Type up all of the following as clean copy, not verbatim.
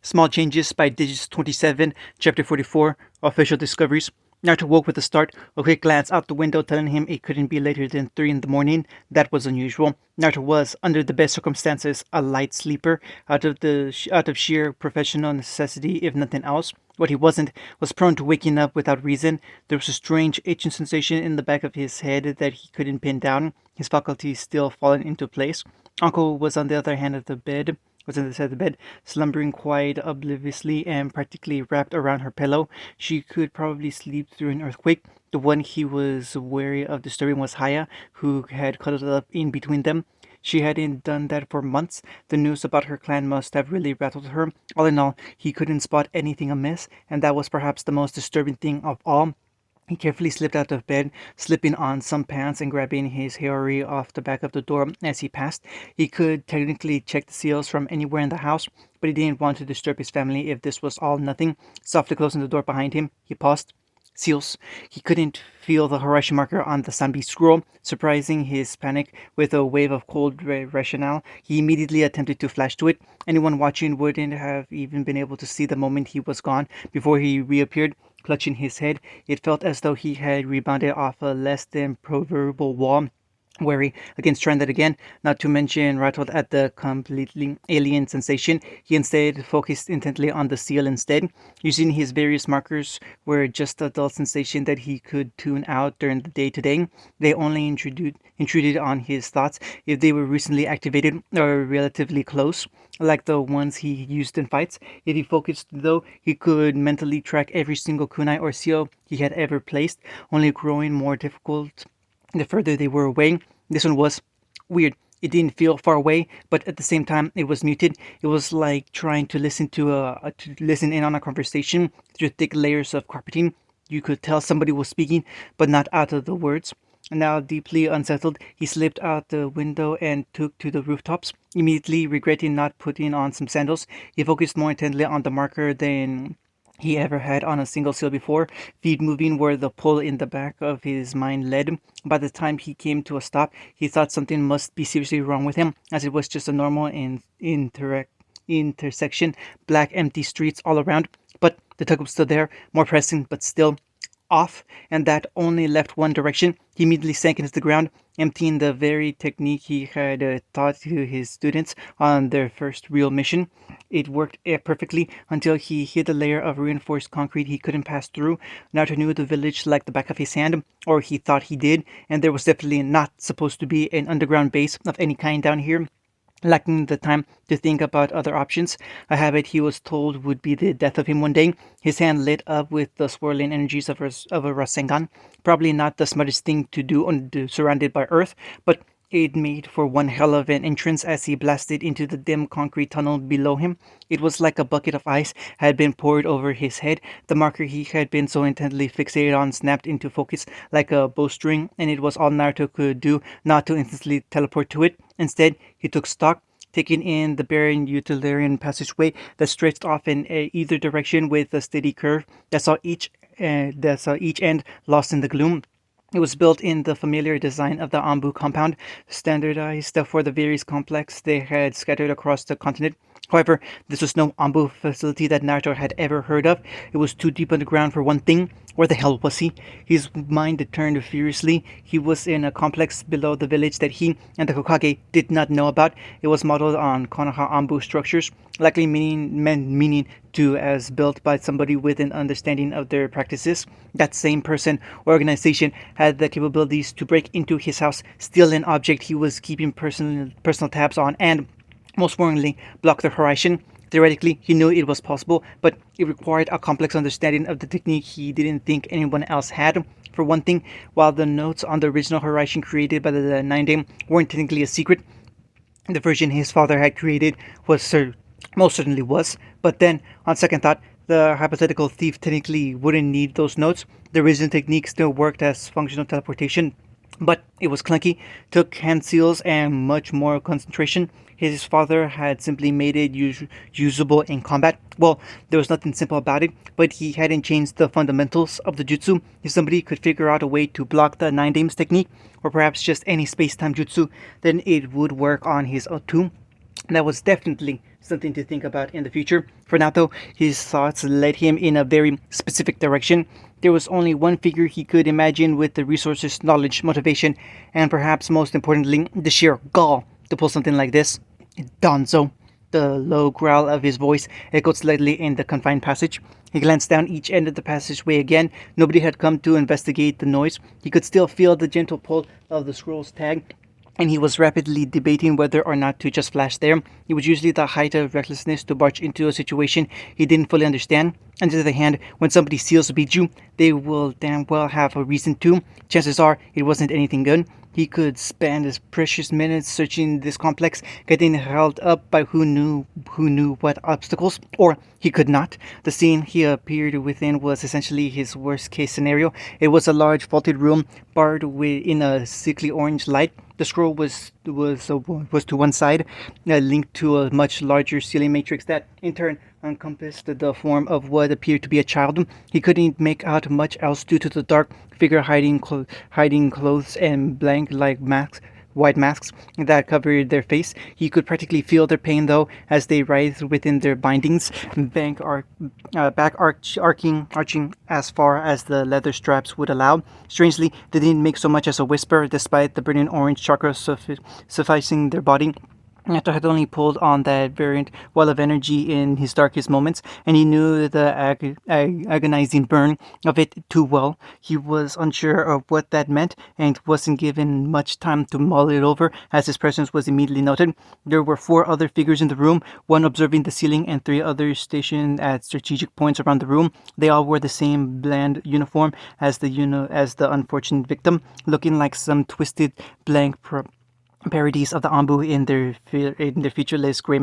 Small Changes by Digits 27, Chapter 44, Official Discoveries. Naruto woke with a start, a quick glance out the window telling him it couldn't be later than 3 in the morning. That was unusual. Naruto was, under the best circumstances, a light sleeper, out of sheer professional necessity, if nothing else. What he wasn't was prone to waking up without reason. There was a strange itching sensation in the back of his head that he couldn't pin down, his faculties still falling into place. Uncle was on the other hand of the bed, was on the side of the bed, slumbering quite obliviously and practically wrapped around her pillow. She could probably sleep through an earthquake. The one he was wary of disturbing was Haya, who had cuddled up in between them. She hadn't done that for months. The news about her clan must have really rattled her. All in all, he couldn't spot anything amiss, and that was perhaps the most disturbing thing of all. He carefully slipped out of bed, slipping on some pants and grabbing his Harry off the back of the door as he passed. He could technically check the seals from anywhere in the house, but he didn't want to disturb his family if this was all nothing. Softly closing the door behind him, he paused. Seals. He couldn't feel the horizon marker on the Sanbi scroll. Surprising his panic with a wave of cold rationale, he immediately attempted to flash to it. Anyone watching wouldn't have even been able to see the moment he was gone before he reappeared, clutching his head. It felt as though he had rebounded off a less than proverbial wall, wary against trying that again, not to mention rattled at the completely alien sensation. He instead focused intently on the seal instead. Using his various markers were just a dull sensation that he could tune out during the day-to-day. They only intruded on his thoughts if they were recently activated or relatively close, like the ones he used in fights. If he focused, though, he could mentally track every single kunai or seal he had ever placed, only growing more difficult the further they were away. This one was weird. It didn't feel far away, but at the same time, it was muted. It was like trying to listen to listen in on a conversation through thick layers of carpeting. You could tell somebody was speaking, but not out of the words. Now deeply unsettled, he slipped out the window and took to the rooftops, immediately regretting not putting on some sandals. He focused more intently on the marker than he ever had on a single seal before, feet moving where the pull in the back of his mind led. By the time he came to a stop, he thought something must be seriously wrong with him, as it was just a normal intersection, black empty streets all around. But the tug was still there, more pressing, but still off, and that only left one direction. He immediately sank into the ground, emptying the very technique he had taught to his students on their first real mission. It worked perfectly until he hit a layer of reinforced concrete he couldn't pass through. Naruto knew the village like the back of his hand, or he thought he did, and there was definitely not supposed to be an underground base of any kind down here. Lacking the time to think about other options, a habit he was told would be the death of him one day, his hand lit up with the swirling energies of a Rasengan. Probably not the smartest thing to do surrounded by earth, but it made for one hell of an entrance as he blasted into the dim concrete tunnel below him. It was like a bucket of ice had been poured over his head. The marker he had been so intently fixated on snapped into focus like a bowstring, and it was all Naruto could do not to instantly teleport to it. Instead, he took stock, taking in the barren utilitarian passageway that stretched off in either direction with a steady curve that saw each end lost in the gloom. It was built in the familiar design of the Ambu compound, standardized for the various complexes they had scattered across the continent. However, this was no Ambu facility that Naruto had ever heard of. It was too deep underground for one thing. Where the hell was he? His mind turned furiously. He was in a complex below the village that he and the Hokage did not know about. It was modeled on Konoha Ambu structures, likely meaning to as built by somebody with an understanding of their practices. That same person or organization had the capabilities to break into his house, steal an object he was keeping personal tabs on, and most importantly, block the horizon. Theoretically, he knew it was possible, but it required a complex understanding of the technique he didn't think anyone else had. For one thing, while the notes on the original horizon created by the Nine Dame weren't technically a secret, the version his father had created most certainly was. But then, on second thought, the hypothetical thief technically wouldn't need those notes. The original technique still worked as functional teleportation, but it was clunky, took hand seals and much more concentration. His father had simply made it usable in combat. Well, there was nothing simple about it, but he hadn't changed the fundamentals of the jutsu. If somebody could figure out a way to block the Nine Dames technique, or perhaps just any space-time jutsu, then it would work on his own too. That was definitely something to think about in the future. For now, though, his thoughts led him in a very specific direction. There was only one figure he could imagine with the resources, knowledge, motivation, and perhaps most importantly, the sheer gall to pull something like this. Donzo. The low growl of his voice echoed slightly in the confined passage. He glanced down each end of the passageway again. Nobody had come to investigate the noise. He could still feel the gentle pull of the scroll's tag, and he was rapidly debating whether or not to just flash there. It was usually the height of recklessness to barge into a situation he didn't fully understand. On the other hand, when somebody seals a Biju, they will damn well have a reason to. Chances are it wasn't anything good. He could spend his precious minutes searching this complex, getting held up by who knew what obstacles, or he could not. The scene he appeared within was essentially his worst case scenario. It was a large vaulted room, barred in a sickly orange light. The scroll was to one side, linked to a much larger ceiling matrix that, in turn, encompassed the form of what appeared to be a child. He couldn't make out much else due to the dark figure hiding clothes and blank like masks. White masks that covered their face. He could practically feel their pain, though, as they writhed within their bindings, arching as far as the leather straps would allow. Strangely, they didn't make so much as a whisper, despite the burning orange chakra sufficing their body. Nato had only pulled on that variant well of energy in his darkest moments, and he knew the agonizing burn of it too well. He was unsure of what that meant, and wasn't given much time to mull it over, as his presence was immediately noted. There were 4 other figures in the room, one observing the ceiling, and 3 others stationed at strategic points around the room. They all wore the same bland uniform as the unfortunate victim, looking like some twisted blank parodies of the Ambu in their featureless grey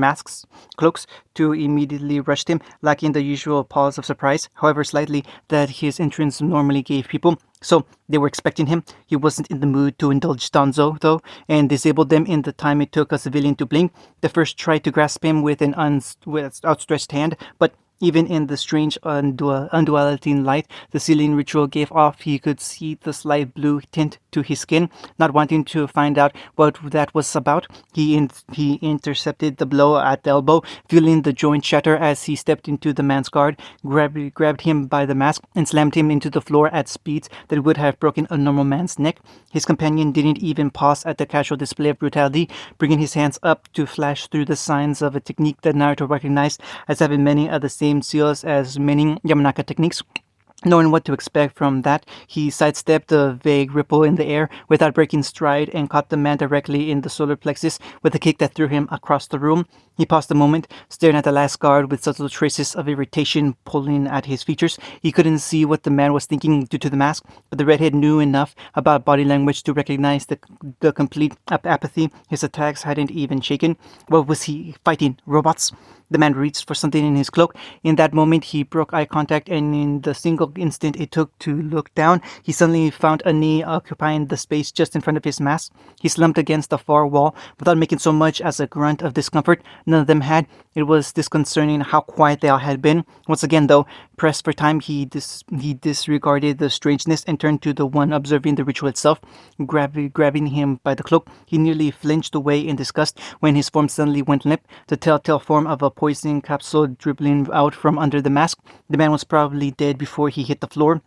cloaks, to immediately rushed him, lacking the usual pause of surprise, however slightly, that his entrance normally gave people. So they were expecting him. He wasn't in the mood to indulge Danzo, though, and disabled them in the time it took a civilian to blink. The first tried to grasp him with an outstretched hand, but even in the strange undulating light the ceiling ritual gave off, he could see the slight blue tint to his skin. Not wanting to find out what that was about, he intercepted the blow at the elbow, feeling the joint shatter as he stepped into the man's guard, grabbed him by the mask, and slammed him into the floor at speeds that would have broken a normal man's neck. His companion didn't even pause at the casual display of brutality, bringing his hands up to flash through the signs of a technique that Naruto recognized as having many of the same seals as many Yamanaka techniques. Knowing what to expect from that, he sidestepped the vague ripple in the air without breaking stride and caught the man directly in the solar plexus with a kick that threw him across the room. He paused a moment, staring at the last guard with subtle traces of irritation pulling at his features. He couldn't see what the man was thinking due to the mask, but the redhead knew enough about body language to recognize the complete apathy his attacks hadn't even shaken. What was he fighting? Robots? The man reached for something in his cloak. In that moment, he broke eye contact, and in the single instant it took to look down, he suddenly found a knee occupying the space just in front of his mask. He slumped against the far wall without making so much as a grunt of discomfort. None of them had. It was disconcerting how quiet they all had been. Once again, though, pressed for time, he disregarded the strangeness and turned to the one observing the ritual itself. Grabbing him by the cloak, he nearly flinched away in disgust when his form suddenly went limp, the telltale form of a poison capsule dribbling out from under the mask. The man was probably dead before he hit the floor,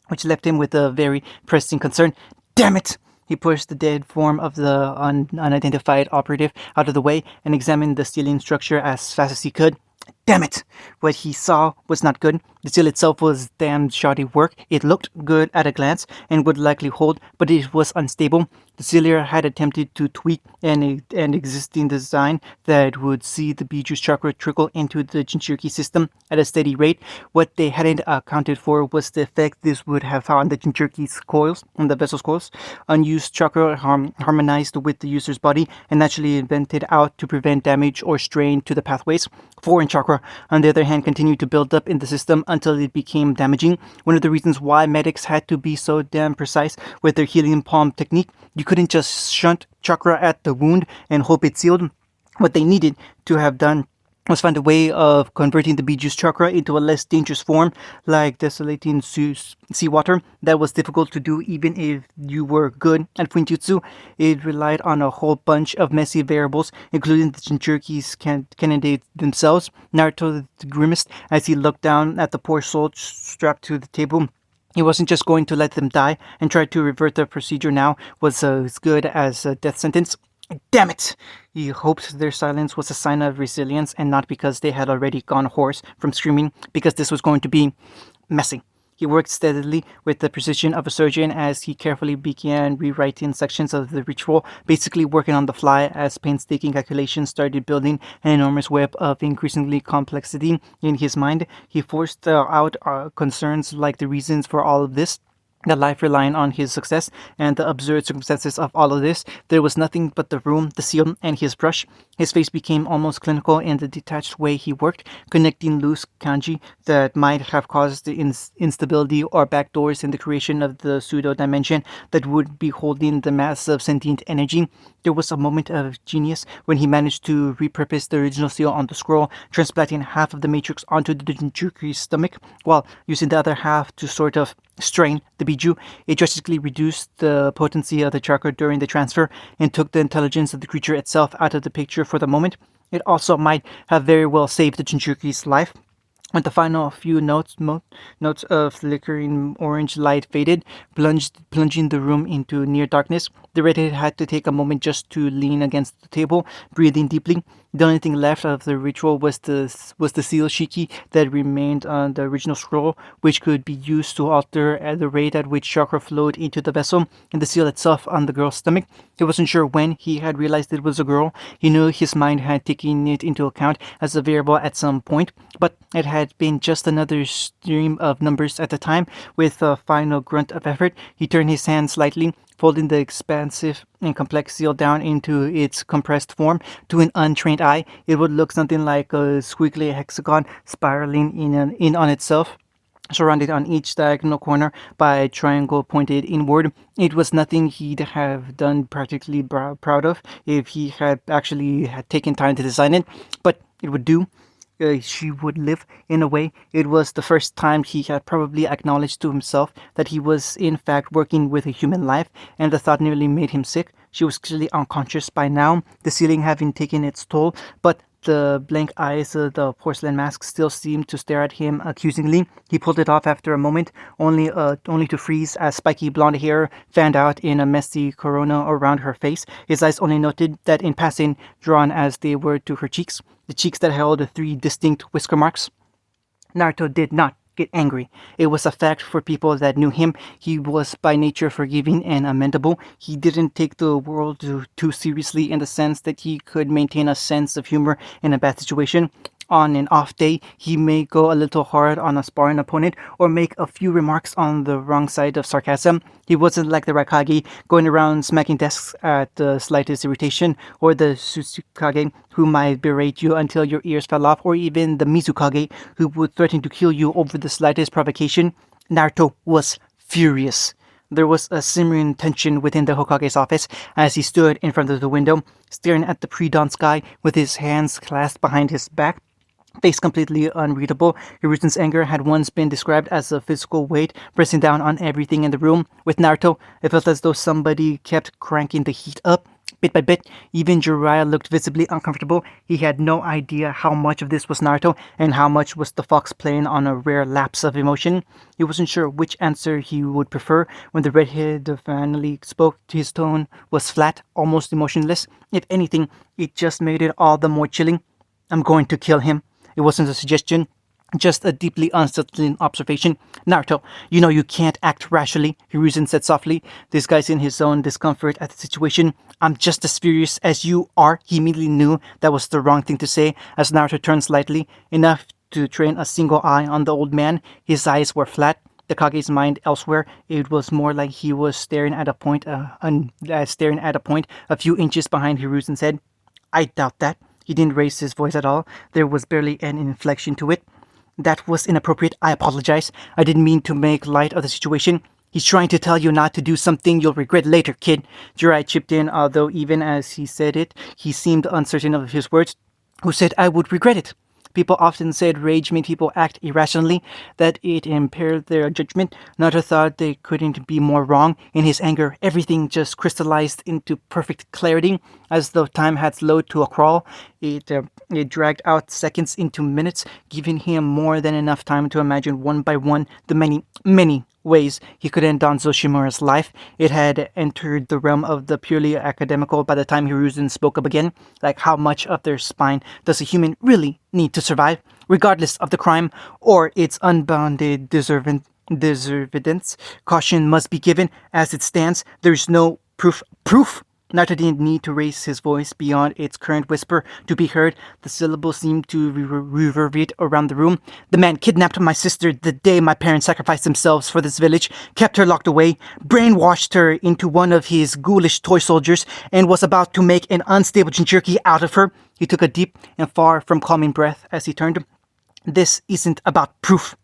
which left him with a very pressing concern. Damn it! He pushed the dead form of the unidentified operative out of the way and examined the ceiling structure as fast as he could. Damn it! What he saw was not good. The seal itself was damn shoddy work. It looked good at a glance and would likely hold, but it was unstable. The sealer had attempted to tweak an existing design that would see the Biju's chakra trickle into the Jinchuriki system at a steady rate. What they hadn't accounted for was the effect this would have on the Jinchuriki's coils, on the vessel's coils. Unused chakra harmonized with the user's body and naturally vented out to prevent damage or strain to the pathways. Foreign chakra, on the other hand, continued to build up in the system until it became damaging. One of the reasons why medics had to be so damn precise with their healing palm technique. You couldn't just shunt chakra at the wound and hope it sealed. What they needed to have done was found a way of converting the Biju's chakra into a less dangerous form, like desolating seawater. That was difficult to do even if you were good at Fuinjutsu. It relied on a whole bunch of messy variables, including the Jinchuriki's candidates themselves. Naruto grimaced as he looked down at the poor soul strapped to the table. He wasn't just going to let them die, and try to revert the procedure now was as good as a death sentence. Damn it! He hoped their silence was a sign of resilience and not because they had already gone hoarse from screaming, because this was going to be messy. He worked steadily with the precision of a surgeon as he carefully began rewriting sections of the ritual, basically working on the fly as painstaking calculations started building an enormous web of increasingly complexity in his mind. He forced out concerns like the reasons for all of this, the life relying on his success, and the absurd circumstances of all of this. There was nothing but the room, the seal, and his brush. His face became almost clinical in the detached way he worked, connecting loose kanji that might have caused the instability or backdoors in the creation of the pseudo-dimension that would be holding the mass of sentient energy. There was a moment of genius when he managed to repurpose the original seal on the scroll, transplanting half of the matrix onto the Jinchuriki's stomach, while using the other half to sort of strain the Biju. It drastically reduced the potency of the chakra during the transfer and took the intelligence of the creature itself out of the picture for the moment. It also might have very well saved the Jinchuriki's life. When the final few notes of flickering orange light faded, plunging the room into near darkness, the redhead had to take a moment just to lean against the table, breathing deeply. The only thing left of the ritual was the seal shiki that remained on the original scroll, which could be used to alter the rate at which chakra flowed into the vessel, and the seal itself on the girl's stomach. He wasn't sure when he had realized it was a girl. He knew his mind had taken it into account as a variable at some point, but it had been just another stream of numbers at the time. With a final grunt of effort, he turned his hand slightly, folding the expansive and complex seal down into its compressed form. To an untrained eye, it would look something like a squiggly hexagon spiraling in on itself, surrounded on each diagonal corner by a triangle pointed inward. It was nothing he'd have done practically proud of if he had actually had taken time to design it, but it would do. She would live. In a way, it was the first time he had probably acknowledged to himself that he was in fact working with a human life, and the thought nearly made him sick. She was clearly unconscious by now, the ceiling having taken its toll, but the blank eyes of the porcelain mask still seemed to stare at him accusingly. He pulled it off after a moment, only to freeze as spiky blonde hair fanned out in a messy corona around her face. His eyes only noted that in passing, drawn as they were to her cheeks, the cheeks that held 3 distinct whisker marks. Naruto did not get angry. It was a fact for people that knew him. He was by nature forgiving and amendable. He didn't take the world too seriously in the sense that he could maintain a sense of humor in a bad situation. On an off day, he may go a little hard on a sparring opponent or make a few remarks on the wrong side of sarcasm. He wasn't like the Raikage going around smacking desks at the slightest irritation, or the Tsuchikage who might berate you until your ears fell off, or even the Mizukage who would threaten to kill you over the slightest provocation. Naruto was furious. There was a simmering tension within the Hokage's office as he stood in front of the window, staring at the pre-dawn sky with his hands clasped behind his back, face completely unreadable. Hiruzen's anger had once been described as a physical weight pressing down on everything in the room. With Naruto, it felt as though somebody kept cranking the heat up. Bit by bit, even Jiraiya looked visibly uncomfortable. He had no idea how much of this was Naruto and how much was the fox playing on a rare lapse of emotion. He wasn't sure which answer he would prefer. When the redhead finally spoke, his tone was flat, almost emotionless. If anything, it just made it all the more chilling. "I'm going to kill him." It wasn't a suggestion, just a deeply unsettling observation. "Naruto, you know you can't act rationally," Hiruzen said softly, disguising his own discomfort at the situation. "I'm just as furious as you are." He immediately knew that was the wrong thing to say as Naruto turned slightly, enough to train a single eye on the old man. His eyes were flat, the Kage's mind elsewhere. It was more like he was staring at a point a few inches behind Hiruzen's head. "I doubt that." He didn't raise his voice at all. There was barely an inflection to it. "That was inappropriate. I apologize. I didn't mean to make light of the situation." "He's trying to tell you not to do something you'll regret later, kid." Jiraiya chipped in, although even as he said it, he seemed uncertain of his words. who said I would regret it. People often said rage made people act irrationally, that it impaired their judgment. Naruto thought they couldn't be more wrong. In his anger, everything just crystallized into perfect clarity. As though time had slowed to a crawl, it dragged out seconds into minutes, giving him more than enough time to imagine one by one the many, many ways he could end Danzo Shimura's life. It had entered the realm of the purely academical by the time Hiruzen spoke up again. Like, how much of their spine does a human really need to survive, regardless of the crime or its unbounded deservedance? Caution must be given. As it stands, there's no proof. Naruto didn't need to raise his voice beyond its current whisper to be heard. The syllables seemed to reverberate around the room. The man kidnapped my sister the day my parents sacrificed themselves for this village, kept her locked away, brainwashed her into one of his ghoulish toy soldiers, and was about to make an unstable jinchuriki out of her. He took a deep and far from calming breath as he turned. This isn't about proof.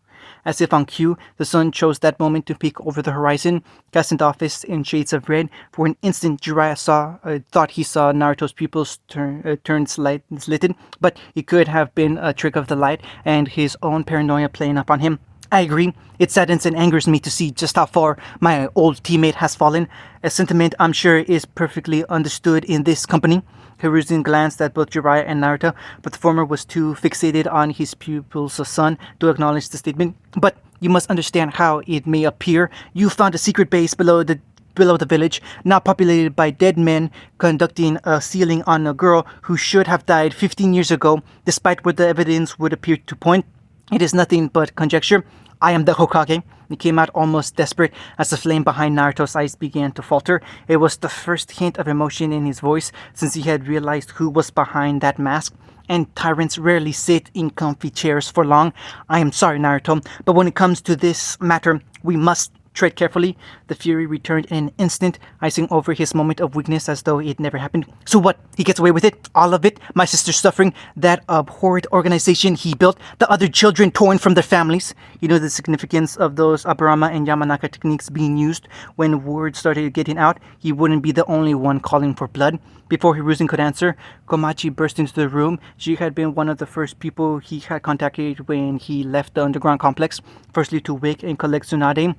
As if on cue, the sun chose that moment to peek over the horizon, casting off in shades of red. For an instant, Jiraiya thought he saw Naruto's pupils turn slitted, but it could have been a trick of the light and his own paranoia playing up on him. I agree. It saddens and angers me to see just how far my old teammate has fallen, a sentiment I'm sure is perfectly understood in this company. Hiruzen glanced at both Jiraiya and Naruto, but the former was too fixated on his pupil's son to acknowledge the statement. But you must understand how it may appear. You found a secret base below the village, now populated by dead men, conducting a sealing on a girl who should have died 15 years ago, despite what the evidence would appear to point. It is nothing but conjecture. I am the Hokage. He came out almost desperate as the flame behind Naruto's eyes began to falter. It was the first hint of emotion in his voice since he had realized who was behind that mask. And tyrants rarely sit in comfy chairs for long. I am sorry, Naruto, but when it comes to this matter, we must tread carefully. The fury returned in an instant, icing over his moment of weakness as though it never happened. So what? He gets away with it? All of it? My sister's suffering? That abhorrent organization he built? The other children torn from their families? You know the significance of those Aburama and Yamanaka techniques being used? When word started getting out, he wouldn't be the only one calling for blood. Before Hiruzen could answer, Komachi burst into the room. She had been one of the first people he had contacted when he left the underground complex, firstly to wake and collect Tsunade,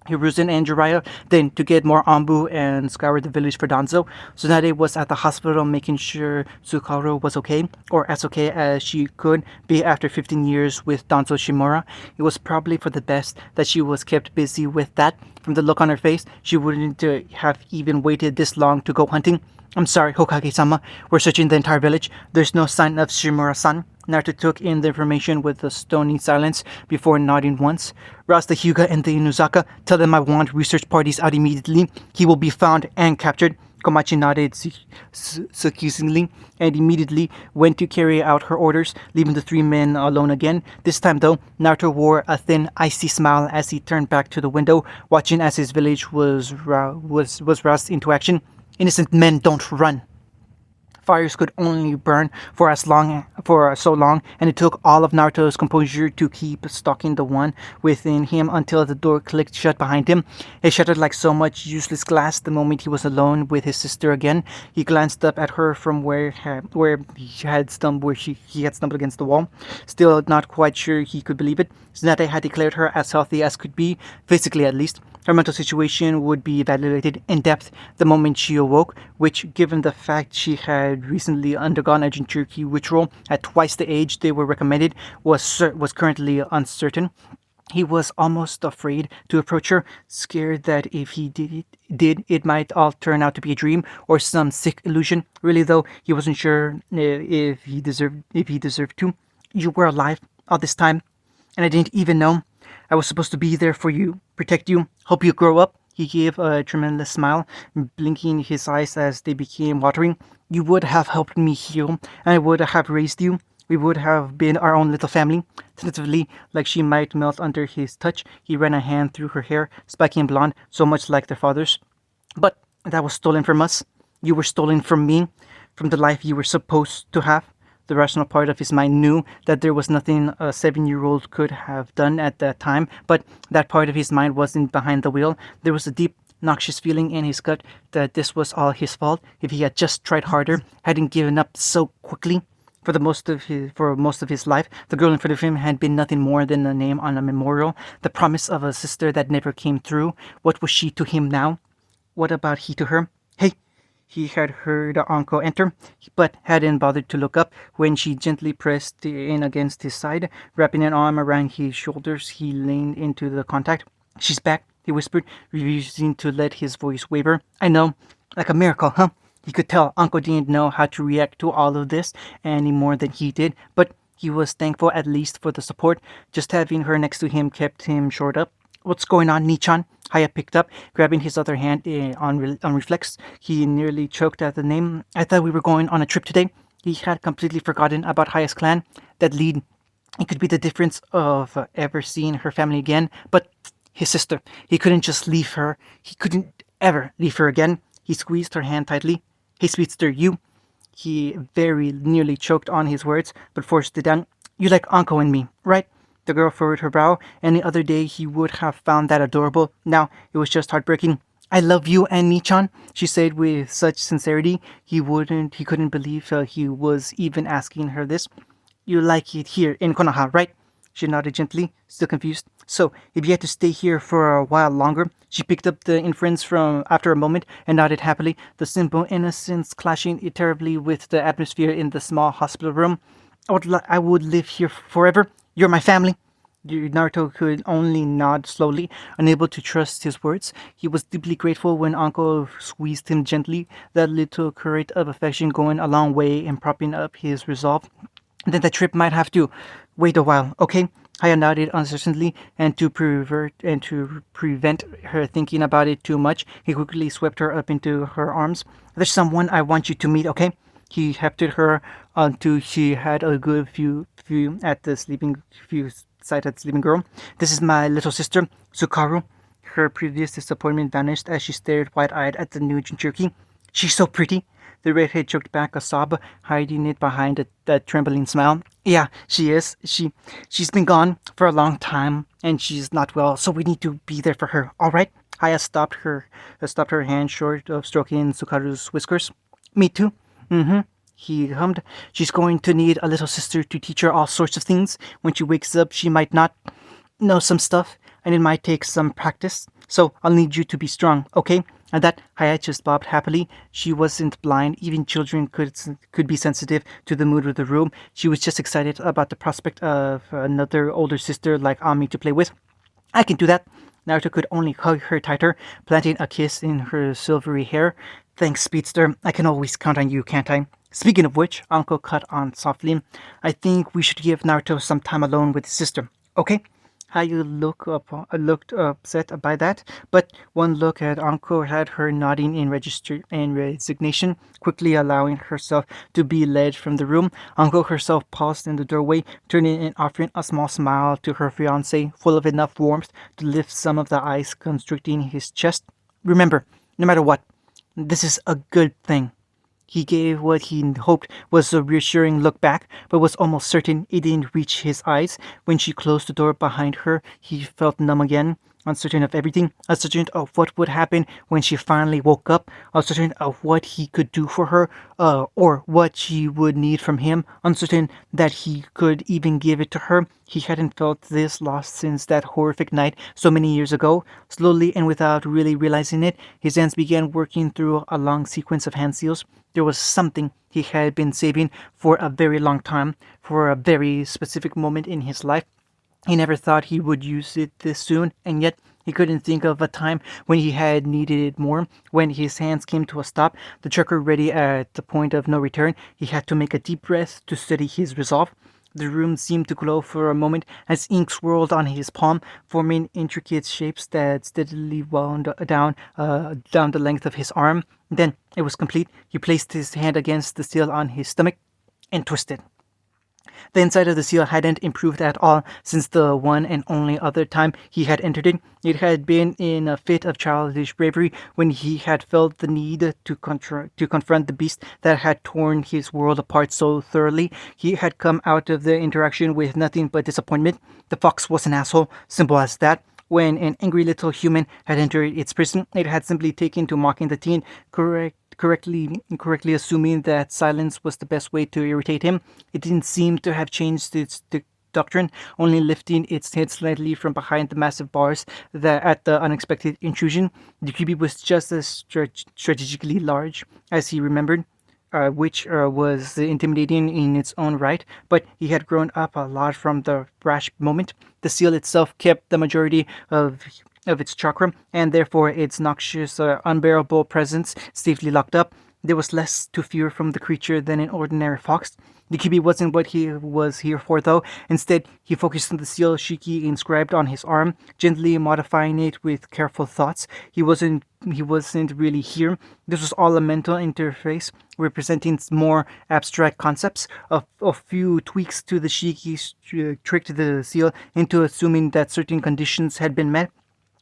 Hiruzen and Jiraiya, then to get more Anbu and scour the village for Danzo. Tsunade was at the hospital making sure Tsukaro was okay, or as okay as she could be after 15 years with Danzo Shimura. It was probably for the best that she was kept busy with that. From the look on her face, she wouldn't have even waited this long to go hunting. I'm sorry, Hokage-sama. We're searching the entire village. There's no sign of Shimura-san. Naruto took in the information with a stony silence before nodding once. Rouse the Hyuga and the Inuzaka. Tell them I want research parties out immediately. He will be found and captured. Komachi nodded succinctly and immediately went to carry out her orders, leaving the three men alone again. This time, though, Naruto wore a thin, icy smile as he turned back to the window, watching as his village was roused into action. Innocent men don't run. Fires could only burn for so long, and it took all of Naruto's composure to keep stalking the one within him until the door clicked shut behind him. It shattered like so much useless glass the moment he was alone with his sister again. He glanced up at her from where he had stumbled against the wall, still not quite sure he could believe it. Tsunade had declared her as healthy as could be, physically at least. Her mental situation would be evaluated in depth the moment she awoke, which, given the fact she had recently undergone a Jinchuriki ritual at twice the age they were recommended, was currently uncertain. He was almost afraid to approach her, scared that if he did, it might all turn out to be a dream or some sick illusion. Really, though, he wasn't sure if he deserved to. You were alive all this time, and I didn't even know. I was supposed to be there for you, protect you, help you grow up. He gave a tremendous smile, blinking his eyes as they became watering. You would have helped me heal, and I would have raised you. We would have been our own little family. Tentatively, like she might melt under his touch, he ran a hand through her hair, spiky and blonde, so much like their father's. But that was stolen from us. You were stolen from me, from the life you were supposed to have. The rational part of his mind knew that there was nothing a 7-year-old could have done at that time, but that part of his mind wasn't behind the wheel. There was a deep, noxious feeling in his gut that this was all his fault. If he had just tried harder, hadn't given up so quickly. for most of his life. The girl in front of him had been nothing more than a name on a memorial, the promise of a sister that never came through. What was she to him now? What about he to her? Hey! He had heard Uncle enter, but hadn't bothered to look up. When she gently pressed in against his side, wrapping an arm around his shoulders, he leaned into the contact. She's back, he whispered, refusing to let his voice waver. I know. Like a miracle, huh? He could tell Uncle didn't know how to react to all of this any more than he did, but he was thankful at least for the support. Just having her next to him kept him shored up. What's going on, Nichan? Haya picked up, grabbing his other hand on reflex. He nearly choked at the name. I thought we were going on a trip today. He had completely forgotten about Haya's clan. That lead, it could be the difference of ever seeing her family again, but his sister, he couldn't just leave her. He couldn't ever leave her again. He squeezed her hand tightly. Hey, Speedster, you. He very nearly choked on his words, but forced it down. You like Anko and me, right? The girl furrowed her brow. Any other day he would have found that adorable. Now it was just heartbreaking. I love you and Nichan, she said with such sincerity he couldn't believe he was even asking her this. You like it here in Konoha, right? She nodded gently, still confused. So, if you had to stay here for a while longer, she picked up the inference from after a moment and nodded happily, the simple innocence clashing terribly with the atmosphere in the small hospital room. I would live here forever. You're my family. Naruto could only nod slowly, unable to trust his words. He was deeply grateful when Uncle squeezed him gently, that little current of affection going a long way in propping up his resolve. Then the trip might have to wait a while, okay? Haya nodded uncertainly, and to prevent her thinking about it too much, he quickly swept her up into her arms. There's someone I want you to meet, okay? He hefted her until she had a good view at the sight at the sleeping girl. This is my little sister, Sukaru. Her previous disappointment vanished as she stared wide-eyed at the new Jinchuriki. She's so pretty. The redhead choked back a sob, hiding it behind a trembling smile. Yeah, she is. She's been gone for a long time, and she's not well, so we need to be there for her, all right? Haya stopped her hand short of stroking Sukaru's whiskers. Me too. Mm-hmm. He hummed. She's going to need a little sister to teach her all sorts of things. When she wakes up, she might not know some stuff, and it might take some practice. So I'll need you to be strong, okay? And that Haya just bobbed happily. She wasn't blind. Even children could be sensitive to the mood of the room. She was just excited about the prospect of another older sister like Ami to play with. I can do that. Naruto could only hug her tighter, planting a kiss in her silvery hair. Thanks, Speedster. I can always count on you, can't I? Speaking of which, Uncle cut on softly. I think we should give Naruto some time alone with his sister, okay? Hayu looked upset by that, but one look at Anko had her nodding in resignation, quickly allowing herself to be led from the room. Anko herself paused in the doorway, turning and offering a small smile to her fiancé, full of enough warmth to lift some of the ice constricting his chest. Remember, no matter what, this is a good thing. He gave what he hoped was a reassuring look back, but was almost certain it didn't reach his eyes. When she closed the door behind her, he felt numb again, uncertain of everything, uncertain of what would happen when she finally woke up, uncertain of what he could do for her, or what she would need from him, uncertain that he could even give it to her. He hadn't felt this lost since that horrific night so many years ago. Slowly and without really realizing it, his hands began working through a long sequence of hand seals. There was something he had been saving for a very long time, for a very specific moment in his life. He never thought he would use it this soon, and yet he couldn't think of a time when he had needed it more. When his hands came to a stop, the trucker ready at the point of no return, he had to make a deep breath to steady his resolve. The room seemed to glow for a moment as ink swirled on his palm, forming intricate shapes that steadily wound down the length of his arm. Then it was complete. He placed his hand against the seal on his stomach and twisted. The inside of the seal hadn't improved at all since the one and only other time he had entered it. It had been in a fit of childish bravery when he had felt the need to confront the beast that had torn his world apart so thoroughly. He had come out of the interaction with nothing but disappointment. The fox was an asshole, simple as that. When an angry little human had entered its prison, it had simply taken to mocking the teen, correctly assuming that silence was the best way to irritate him. It didn't seem to have changed its doctrine, only lifting its head slightly from behind the massive bars that at the unexpected intrusion. The QB was just as strategically large as he remembered, which was intimidating in its own right, but he had grown up a lot from the rash moment. The seal itself kept the majority of its chakra, and therefore its noxious, unbearable presence safely locked up. There was less to fear from the creature than an ordinary fox. The QB wasn't what he was here for, though. Instead, he focused on the seal Shiki inscribed on his arm, gently modifying it with careful thoughts. He wasn't really here. This was all a mental interface, representing more abstract concepts. A few tweaks to the Shiki tricked the seal into assuming that certain conditions had been met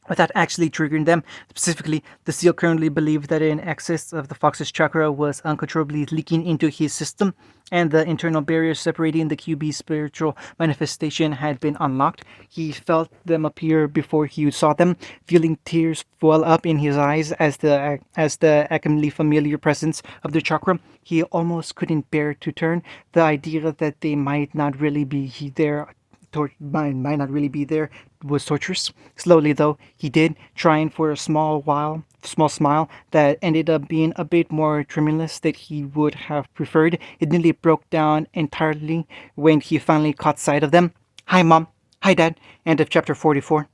without actually triggering them. Specifically, the seal currently believed that an excess of the fox's chakra was uncontrollably leaking into his system, and the internal barriers separating the QB's spiritual manifestation had been unlocked. He felt them appear before he saw them, feeling tears well up in his eyes as the achingly familiar presence of the chakra. He almost couldn't bear to turn. The idea that they might not really be there might not really be there was torturous. Slowly, though, he did, trying for a small smile that ended up being a bit more tremulous than he would have preferred. It nearly broke down entirely when he finally caught sight of them. Hi, Mom. Hi, Dad. End of chapter 44.